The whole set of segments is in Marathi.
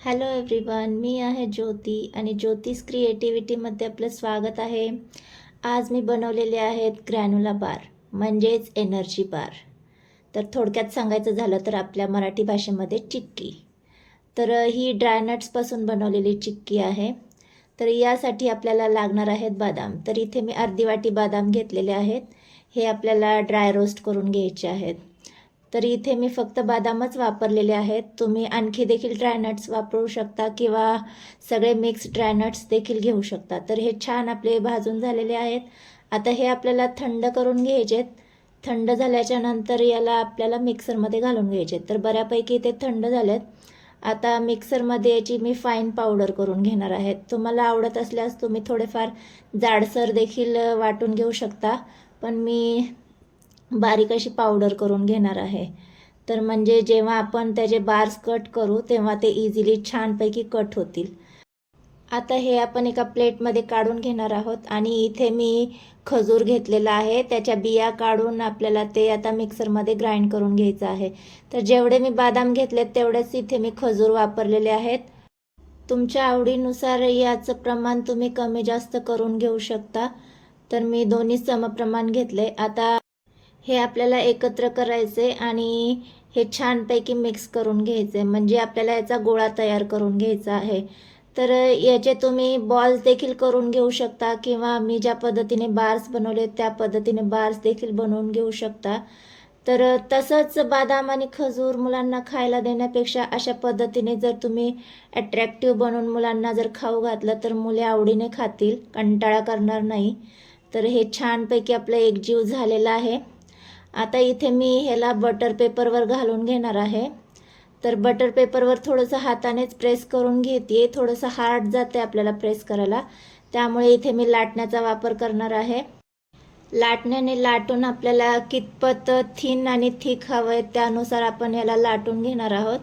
हॅलो एव्हरीवन, मी आहे ज्योती आणि ज्योतिष क्रिएटिव्हिटीमध्ये आपलं स्वागत आहे. आज मी बनवलेले आहेत ग्रॅन्युला बार म्हणजेच एनर्जी बार. तर थोडक्यात सांगायचं झालं तर आपल्या मराठी भाषेमध्ये चिक्की. तर ही ड्रायनट्सपासून बनवलेली चिक्की आहे. तर यासाठी आपल्याला लागणार आहेत बदाम. तर इथे मी अर्धी वाटी बदाम घेतलेले आहेत. हे आपल्याला ड्राय रोस्ट करून घ्यायचे आहेत. तर इथे मी फक्त बदामच वापरलेले आहेत. तुम्ही आणखी देखील ड्रायनट्स वापरू शकता किंवा सगळे मिक्स ड्रायनट्स देखील घेऊ शकता. तर हे छान आपले भाजून झालेले आहेत. आता हे आपल्याला थंड करून घ्यायचे. थंड झाल्याच्या नंतर याला आपल्याला मिक्सरमध्ये घालून घ्यायचे. तर बऱ्यापैकी ते थंड झालेत. आता मिक्सरमध्ये याची मी फाईन पावडर करून घेणार आहे. तुम्हाला आवडत असल्यास तुम्ही थोडेफार जाडसर देखील वाटून घेऊ शकता, पण मी बारीक अशी पावडर करून घेणार आहे. तर म्हणजे जेव्हा आपण त्याचे बार्स कट करू तेव्हा ते इझिली छानपैकी कट होतील. आता हे आपण एका प्लेटमध्ये काढून घेणार आहोत आणि इथे मी खजूर घेतलेला आहे. त्याच्या बिया काढून आपल्याला ते आता मिक्सरमध्ये ग्राइंड करून घ्यायचं आहे. तर जेवढे मी बदाम घेतलेत तेवढेच इथे मी खजूर वापरलेले आहेत. तुमच्या आवडीनुसार याचं प्रमाण तुम्ही कमी जास्त करून घेऊ शकता. तर मी दोन्ही समप्रमाण घेतले. आता हे आपल्याला एकत्र करायचे आणि हे छानपैकी मिक्स करून घ्यायचे, म्हणजे आपल्याला याचा गोळा तयार करून घ्यायचा आहे. तर याचे तुम्ही बॉल्स देखील करून घेऊ शकता किंवा मी ज्या पद्धतीने बार्स बनवले त्या पद्धतीने बार्स देखील बनवून घेऊ शकता. तर तसंच बदाम आणि खजूर मुलांना खायला देण्यापेक्षा अशा पद्धतीने जर तुम्ही अट्रॅक्टिव्ह बनवून मुलांना जर खाऊ घातलं तर मुले आवडीने खातील, कंटाळा करणार नाही. तर हे छानपैकी आपलं एकजीव झालेलं आहे. आता इथे मी ह्याला बटर पेपरवर घालून घेणार आहे. तर बटर पेपरवर थोडंसं हातानेच प्रेस करून घेते. थोडंसं हार्ड जाते आपल्याला प्रेस करायला, त्यामुळे इथे मी लाटण्याचा वापर करणार आहे. लाटण्याने लाटून आपल्याला कितपत थिन आणि थिक हवं आहे त्यानुसार आपण याला लाटून घेणार आहोत.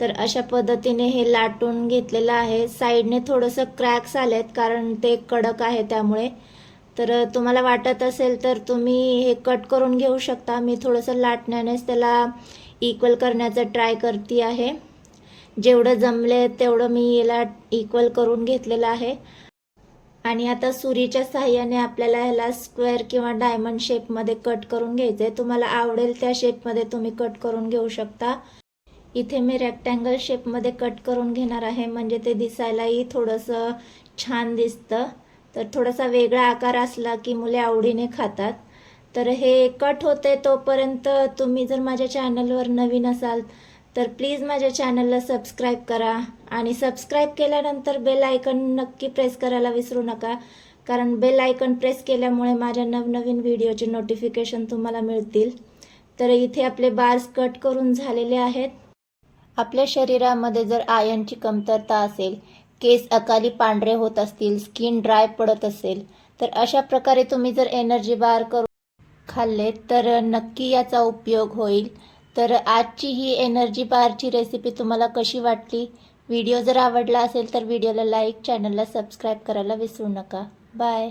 तर अशा पद्धतीने हे लाटून घेतलेलं आहे. साईडने थोडंसं क्रॅक्स आलेत कारण ते कडक आहे त्यामुळे. तर तुम्हाला वाटत असेल तर तुम्ही हे कट करून घेऊ शकता. मी थोडंसं लाटण्यानेच त्याला इक्वल करण्याचा ट्राय करते आहे. जेवढं जमले तेवढं मी याला इक्वल करून घेतलेलं आहे. आणि आता सुरीच्या साहाय्याने आपल्याला ह्याला स्क्वेअर किंवा डायमंड शेपमध्ये कट करून घ्यायचं आहे. तुम्हाला आवडेल त्या शेपमध्ये तुम्ही कट करून घेऊ शकता. इथे मी रेक्टँगल शेपमध्ये कट करून घेणार आहे, म्हणजे ते दिसायलाही थोडंसं छान दिसतं. तर थोडासा वेगळा आकार असला की मुले आवडीने खातात. तर हे कट होते तोपर्यंत तुम्ही जर माझ्या चॅनलवर नवीन असाल तर प्लीज माझ्या चॅनलला सबस्क्राईब करा आणि सबस्क्राईब केल्यानंतर बेल आयकन नक्की प्रेस करायला विसरू नका, कारण बेल आयकन प्रेस केल्यामुळे माझ्या नवनवीन व्हिडिओचे नोटिफिकेशन तुम्हाला मिळतील. तर इथे आपले बार्स कट करून झालेले आहेत. आपल्या शरीरामध्ये जर आयर्नची कमतरता असेल, केस अकाली पांढरे होत असतील, स्किन ड्राय पडत असेल, तर अशा प्रकारे तुम्ही जर एनर्जी बार करून खाल्ले तर नक्की याचा उपयोग होईल. तर आजची ही एनर्जी बारची रेसिपी तुम्हाला कशी वाटली? व्हिडिओ जर आवडला असेल तर व्हिडिओला लाईक, चॅनलला सबस्क्राईब करायला विसरू नका. बाय.